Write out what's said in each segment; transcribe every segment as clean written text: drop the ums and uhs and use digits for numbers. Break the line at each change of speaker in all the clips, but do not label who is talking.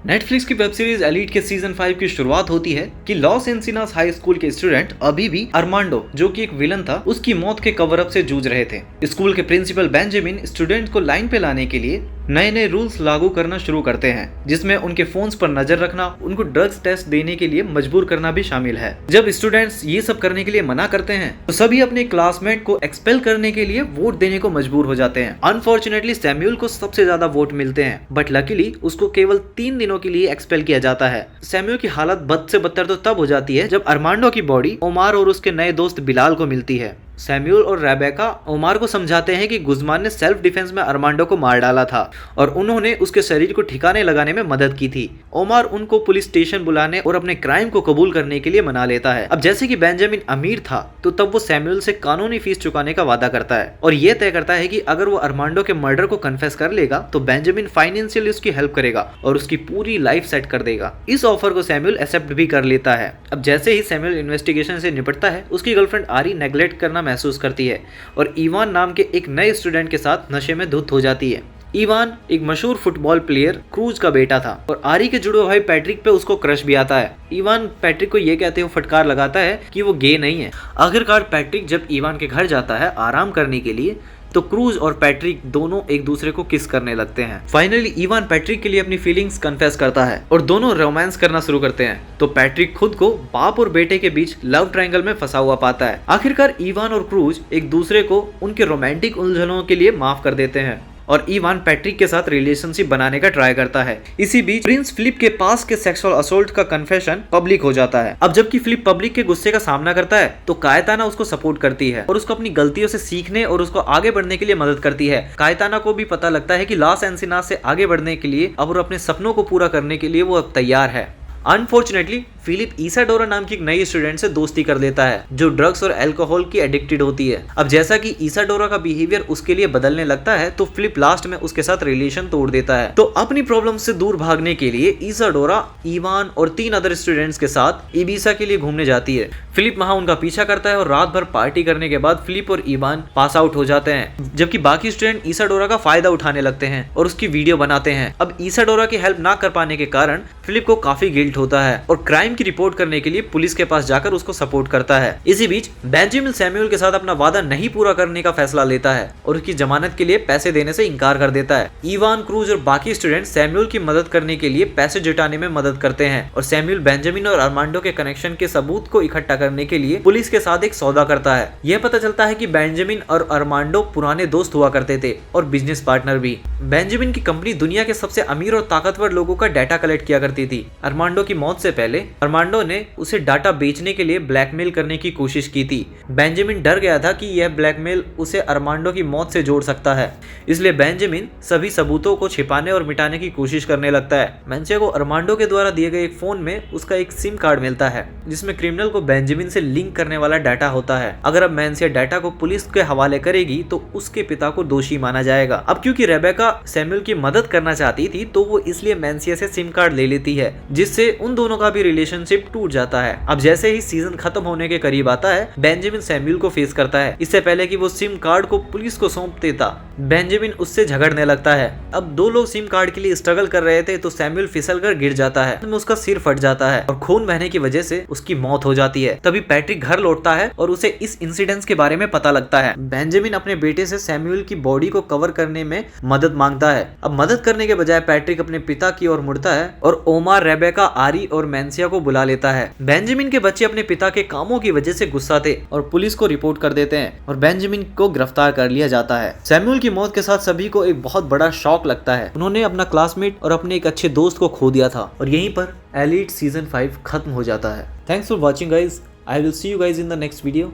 Netflix की web series elite के season 5 की शुरुआत होती है कि लॉस एंसिनास हाई स्कूल के स्टूडेंट अभी भी अरमांडो, जो कि एक विलन था, उसकी मौत के कवर अप से जूझ रहे थे। स्कूल के प्रिंसिपल बेंजामिन स्टूडेंट को लाइन पे लाने के लिए नए नए रूल्स लागू करना शुरू करते हैं, जिसमें उनके फोन्स पर नजर रखना, उनको ड्रग्स टेस्ट देने के लिए मजबूर करना भी शामिल है। जब स्टूडेंट्स ये सब करने के लिए मना करते हैं तो सभी अपने क्लासमेट को एक्सपेल करने के लिए वोट देने को मजबूर हो जाते हैं। अनफॉर्चुनेटली सैमुअल को सबसे ज्यादा वोट मिलते हैं, बट लकीली उसको केवल 3 दिनों के लिए एक्सपेल किया जाता है। सैमुअल की हालत बद से बदतर तो तब हो जाती है जब अरमांडो की बॉडी ओमार और उसके नए दोस्त बिलाल को मिलती है। सैमुअल और रेबेका ओमार को समझाते हैं कि गुज़मान ने सेल्फ डिफेंस में अरमांडो को मार डाला था और उन्होंने उसके शरीर को ठिकाने लगाने में मदद की थी। ओमार उनको पुलिस स्टेशन बुलाने और अपने क्राइम को कबूल करने के लिए मना लेता है। अब जैसे कि बेंजामिन अमीर था तो तब वो सैमुअल से कानूनी फीस चुकाने का वादा करता है और ये तय करता है कि अगर वो अरमांडो के मर्डर को कन्फेस कर लेगा तो बेंजामिन फाइनेंशियली उसकी हेल्प करेगा और उसकी पूरी लाइफ सेट कर देगा। इस ऑफर को सैमुअल एक्सेप्ट भी कर लेता है। अब जैसे ही सैमुअल इन्वेस्टिगेशन से निपटता है, उसकी गर्लफ्रेंड आरी नेग्लेक्ट करना महसूस करती है और इवान नाम के एक नए स्टूडेंट के साथ नशे में धुत हो जाती है। इवान एक मशहूर फुटबॉल प्लेयर क्रूज का बेटा था और आरी के जुड़े भाई पैट्रिक पे उसको क्रश भी आता है। इवान पैट्रिक को ये कहते हुए फटकार लगाता है कि वो गे नहीं है। आखिरकार पैट्रिक जब इवान के घर जाता है आराम करने के लिए तो क्रूज और पैट्रिक दोनों एक दूसरे को किस करने लगते हैं। फाइनली इवान पैट्रिक के लिए अपनी फीलिंग्स कन्फेस करता है और दोनों रोमांस करना शुरू करते हैं। तो पैट्रिक खुद को बाप और बेटे के बीच लव ट्रायंगल में फंसा हुआ पाता है। आखिरकार इवान और क्रूज एक दूसरे को उनके रोमांटिक उलझनों के लिए माफ कर देते हैं और इवान पैट्रिक के साथ रिलेशनशिप बनाने का ट्राई करता है। इसी बीच प्रिंस फिलिप के पास के सेक्सुअल असोल्ट का कन्फेशन पब्लिक हो जाता है। अब जबकि फिलिप पब्लिक के गुस्से का सामना करता है तो कायताना उसको सपोर्ट करती है और उसको अपनी गलतियों से सीखने और उसको आगे बढ़ने के लिए मदद करती है। कायताना को भी पता लगता है कि लॉस एंसिनास से आगे बढ़ने के लिए और अपने सपनों को पूरा करने के लिए वो अब तैयार है। अनफॉर्चुनेटली फिलिप इसाडोरा नाम की एक नई स्टूडेंट से दोस्ती कर लेता है जो ड्रग्स और अल्कोहल की एडिक्टेड होती है। अब जैसा कि इसाडोरा का बिहेवियर उसके लिए बदलने लगता है तो फिलिप लास्ट में उसके साथ रिलेशन तोड़ देता है। तो अपनी प्रॉब्लम से दूर भागने के लिए इसाडोरा इवान और 3 अदर स्टूडेंट्स के साथ इबिसा के लिए घूमने जाती है। फिलिप वहां उनका पीछा करता है और रात भर पार्टी करने के बाद फिलिप और इवान पास आउट हो जाते हैं, जबकि बाकी स्टूडेंट इसाडोरा का फायदा उठाने लगते हैं और उसकी वीडियो बनाते हैं। अब इसाडोरा की हेल्प ना कर पाने के कारण फिलिप को काफी गिल्ट होता है और क्राइम की रिपोर्ट करने के लिए पुलिस के पास जाकर उसको सपोर्ट करता है। इसी बीच बेंजामिन सैमुअल के साथ अपना वादा नहीं पूरा करने का फैसला लेता है और उसकी जमानत के लिए पैसे देने से इनकार कर देता है। इवान, क्रूज और बाकी स्टूडेंट सैमुअल की मदद करने के लिए पैसे जुटाने में मदद करते हैं और सैमुअल बेंजामिन और अरमांडो के कनेक्शन के सबूत को इकट्ठा करने के लिए पुलिस के साथ एक सौदा करता है। यह पता चलता है कि बेंजामिन और अरमांडो पुराने दोस्त हुआ करते थे और बिजनेस पार्टनर भी। बेंजामिन की कंपनी दुनिया के सबसे अमीर और ताकतवर लोगों का डाटा कलेक्ट किया करती थी। अरमांडो की मौत से पहले अरमांडो ने उसे डाटा बेचने के लिए ब्लैकमेल करने की कोशिश की थी। बेंजामिन डर गया था कि यह ब्लैकमेल उसे अरमांडो की मौत से जोड़ सकता है, इसलिए बेंजामिन सभी सबूतों को छिपाने और मिटाने की कोशिश करने लगता है। मैंसिया को अरमांडो के द्वारा दिए गए एक फोन में उसका एक सिम कार्ड मिलता है जिसमें क्रिमिनल को बेंजामिन से लिंक करने वाला डाटा होता है। अगर अब मैंसिया डाटा को पुलिस के हवाले करेगी तो उसके पिता को दोषी माना जाएगा। अब क्योंकि रेबेका सैमुअल की मदद करना चाहती थी तो वो इसलिए मैंसिया से सिम कार्ड ले लेती है, जिससे उन दोनों का भी रिलेशनशिप टूट जाता है। अब जैसे ही सीजन खत्म होने के करीब आता है, बेंजामिन सैमुअल को फेस करता है। इससे पहले कि वो सिम कार्ड को पुलिस को सौंप देता, बेंजामिन उससे झगड़ने लगता है। अब 2 लोग सिम कार्ड के लिए स्ट्रगल कर रहे थे तो सैमुअल फिसलकर गिर जाता है, उसका सिर फट जाता है और खून बहने की वजह से उसकी मौत हो जाती है। तभी पैट्रिक घर लौटता है और उसे इस इंसिडेंट के बारे में पता लगता है। बेंजामिन अपने बेटे से सैमुअल की बॉडी को कवर करने में मदद मांगता है। अब मदद करने के बजाय पैट्रिक अपने पिता की ओर मुड़ता है और ओमार, रेबेका, आरी और मैंसिया को बुला लेता है। बेंजामिन के बच्चे अपने पिता के कामों की वजह से गुस्सा थे और पुलिस को रिपोर्ट कर देते हैं और बेंजामिन को गिरफ्तार कर लिया जाता है। सैमुअल की मौत के साथ सभी को एक बहुत बड़ा शॉक लगता है। उन्होंने अपना क्लासमेट और अपने एक अच्छे दोस्त को खो दिया था और यहीं पर एलीट सीजन 5 खत्म हो जाता है। Thanks for watching guys. I will see you guys in the next video.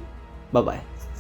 Bye bye.